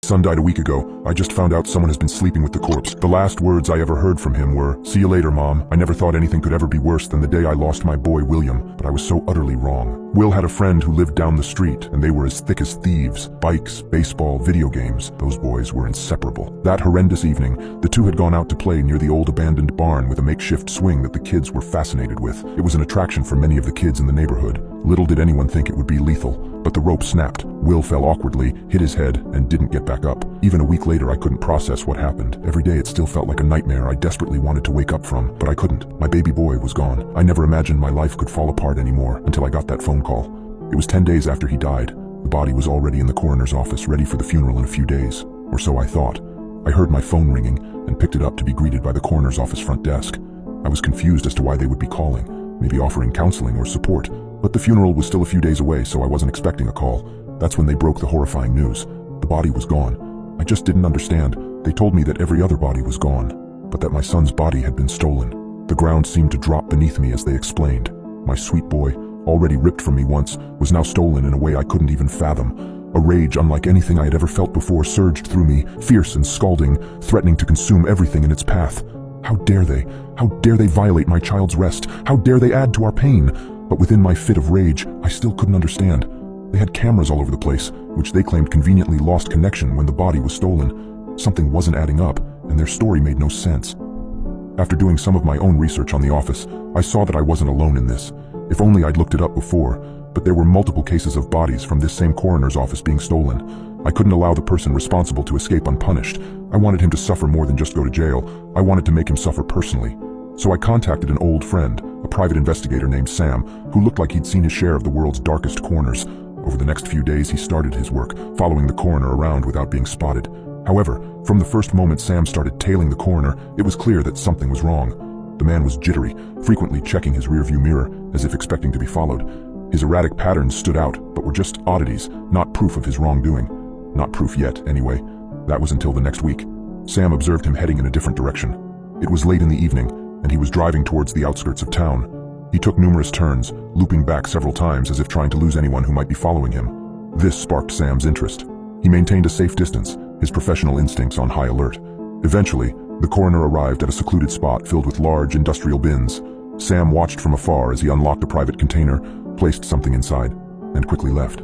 Son died a week ago. I just found out someone has been sleeping with the corpse. The last words I ever heard from him were, "See you later, Mom." I never thought anything could ever be worse than the day I lost my boy William, but I was so utterly wrong. Will had a friend who lived down the street, and they were as thick as thieves. Bikes, baseball, video games. Those boys were inseparable. That horrendous evening, the two had gone out to play near the old abandoned barn with a makeshift swing that the kids were fascinated with. It was an attraction for many of the kids in the neighborhood. Little did anyone think it would be lethal, but the rope snapped. Will fell awkwardly, hit his head, and didn't get back up. Even a week later, I couldn't process what happened. Every day it still felt like a nightmare I desperately wanted to wake up from, but I couldn't. My baby boy was gone. I never imagined my life could fall apart anymore until I got that phone call. It was 10 days after he died. The body was already in the coroner's office, ready for the funeral in a few days. Or so I thought. I heard my phone ringing and picked it up to be greeted by the coroner's office front desk. I was confused as to why they would be calling, maybe offering counseling or support, but the funeral was still a few days away, so I wasn't expecting a call. That's when they broke the horrifying news. The body was gone. I just didn't understand. They told me that every other body was gone, but that my son's body had been stolen. The ground seemed to drop beneath me as they explained. My sweet boy, already ripped from me once, was now stolen in a way I couldn't even fathom. A rage unlike anything I had ever felt before surged through me, fierce and scalding, threatening to consume everything in its path. How dare they? How dare they violate my child's rest? How dare they add to our pain? But within my fit of rage, I still couldn't understand. They had cameras all over the place, which they claimed conveniently lost connection when the body was stolen. Something wasn't adding up, and their story made no sense. After doing some of my own research on the office, I saw that I wasn't alone in this. If only I'd looked it up before, but there were multiple cases of bodies from this same coroner's office being stolen. I couldn't allow the person responsible to escape unpunished. I wanted him to suffer more than just go to jail. I wanted to make him suffer personally. So I contacted an old friend, a private investigator named Sam, who looked like he'd seen his share of the world's darkest corners. Over the next few days, he started his work, following the coroner around without being spotted. However, from the first moment Sam started tailing the coroner, it was clear that something was wrong. The man was jittery, frequently checking his rearview mirror, as if expecting to be followed. His erratic patterns stood out, but were just oddities, not proof of his wrongdoing. Not proof yet, anyway. That was until the next week. Sam observed him heading in a different direction. It was late in the evening, and he was driving towards the outskirts of town. He took numerous turns, looping back several times as if trying to lose anyone who might be following him. This sparked Sam's interest. He maintained a safe distance, his professional instincts on high alert. Eventually, the coroner arrived at a secluded spot filled with large industrial bins. Sam watched from afar as he unlocked a private container, placed something inside, and quickly left.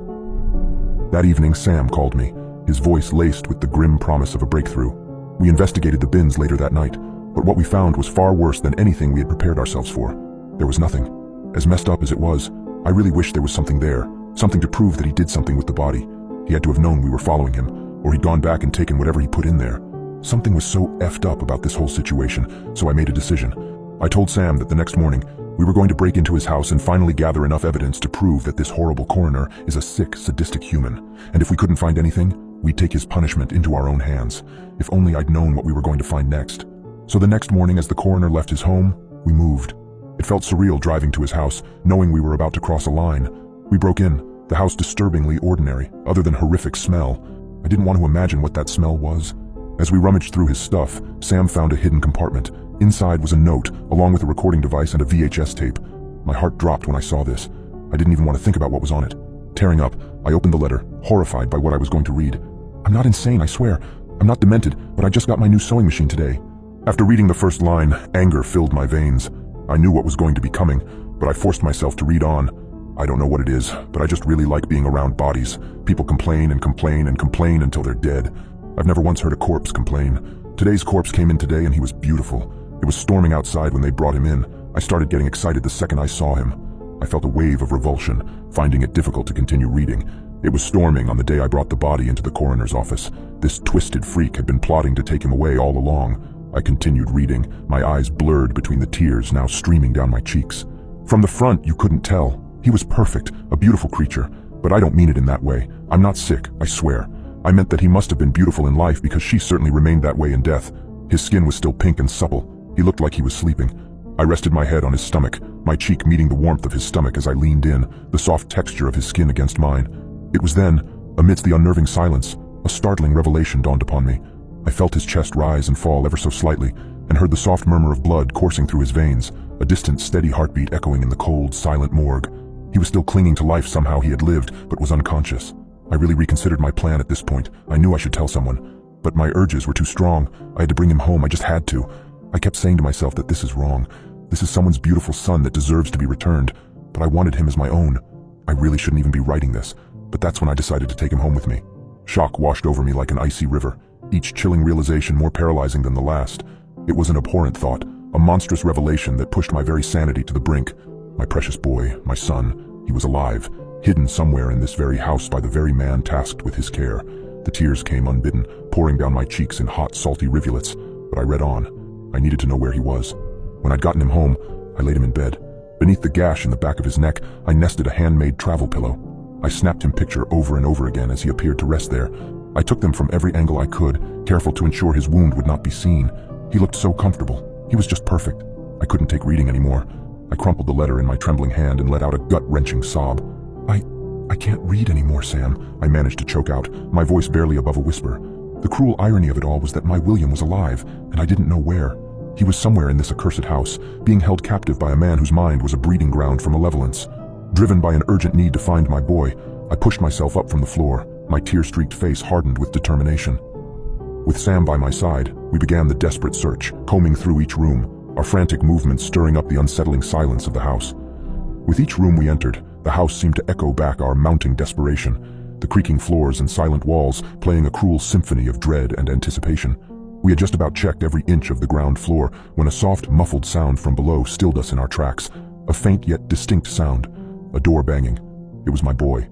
That evening, Sam called me, his voice laced with the grim promise of a breakthrough. We investigated the bins later that night, but what we found was far worse than anything we had prepared ourselves for. There was nothing. As messed up as it was, I really wished there was something there, something to prove that he did something with the body. He had to have known we were following him, or he'd gone back and taken whatever he put in there. Something was so effed up about this whole situation, so I made a decision. I told Sam that the next morning, we were going to break into his house and finally gather enough evidence to prove that this horrible coroner is a sick, sadistic human. And if we couldn't find anything, we'd take his punishment into our own hands. If only I'd known what we were going to find next. So the next morning, as the coroner left his home, we moved. It felt surreal driving to his house, knowing we were about to cross a line. We broke in, the house disturbingly ordinary, other than horrific smell. I didn't want to imagine what that smell was. As we rummaged through his stuff, Sam found a hidden compartment. Inside was a note, along with a recording device and a VHS tape. My heart dropped when I saw this. I didn't even want to think about what was on it. Tearing up, I opened the letter, horrified by what I was going to read. I'm not insane, I swear. I'm not demented, but I just got my new sewing machine today. After reading the first line, anger filled my veins. I knew what was going to be coming, but I forced myself to read on. I don't know what it is, but I just really like being around bodies. People complain and complain and complain until they're dead. I've never once heard a corpse complain. Today's corpse came in today and he was beautiful. It was storming outside when they brought him in. I started getting excited the second I saw him. I felt a wave of revulsion, finding it difficult to continue reading. It was storming on the day I brought the body into the coroner's office. This twisted freak had been plotting to take him away all along. I continued reading, my eyes blurred between the tears now streaming down my cheeks. From the front, you couldn't tell. He was perfect, a beautiful creature, but I don't mean it in that way. I'm not sick, I swear. I meant that he must have been beautiful in life because she certainly remained that way in death. His skin was still pink and supple. He looked like he was sleeping. I rested my head on his stomach, my cheek meeting the warmth of his stomach as I leaned in, the soft texture of his skin against mine. It was then, amidst the unnerving silence, a startling revelation dawned upon me. I felt his chest rise and fall ever so slightly, and heard the soft murmur of blood coursing through his veins, a distant, steady heartbeat echoing in the cold, silent morgue. He was still clinging to life somehow. He had lived, but was unconscious. I really reconsidered my plan at this point. I knew I should tell someone, but my urges were too strong. I had to bring him home. I just had to. I kept saying to myself that this is wrong. This is someone's beautiful son that deserves to be returned, but I wanted him as my own. I really shouldn't even be writing this, but that's when I decided to take him home with me. Shock washed over me like an icy river, each chilling realization more paralyzing than the last. It was an abhorrent thought, a monstrous revelation that pushed my very sanity to the brink. My precious boy, my son, he was alive, hidden somewhere in this very house by the very man tasked with his care. The tears came unbidden, pouring down my cheeks in hot, salty rivulets, but I read on. I needed to know where he was. When I'd gotten him home, I laid him in bed. Beneath the gash in the back of his neck, I nested a handmade travel pillow. I snapped him picture over and over again as he appeared to rest there. I took them from every angle I could, careful to ensure his wound would not be seen. He looked so comfortable. He was just perfect. I couldn't take reading anymore. I crumpled the letter in my trembling hand and let out a gut-wrenching sob. I can't read anymore, Sam, I managed to choke out, my voice barely above a whisper. The cruel irony of it all was that my William was alive, and I didn't know where. He was somewhere in this accursed house, being held captive by a man whose mind was a breeding ground for malevolence. Driven by an urgent need to find my boy, I pushed myself up from the floor, my tear-streaked face hardened with determination. With Sam by my side, we began the desperate search, combing through each room, our frantic movements stirring up the unsettling silence of the house. With each room we entered, the house seemed to echo back our mounting desperation, the creaking floors and silent walls playing a cruel symphony of dread and anticipation. We had just about checked every inch of the ground floor when a soft, muffled sound from below stilled us in our tracks, a faint yet distinct sound, a door banging. It was my boy.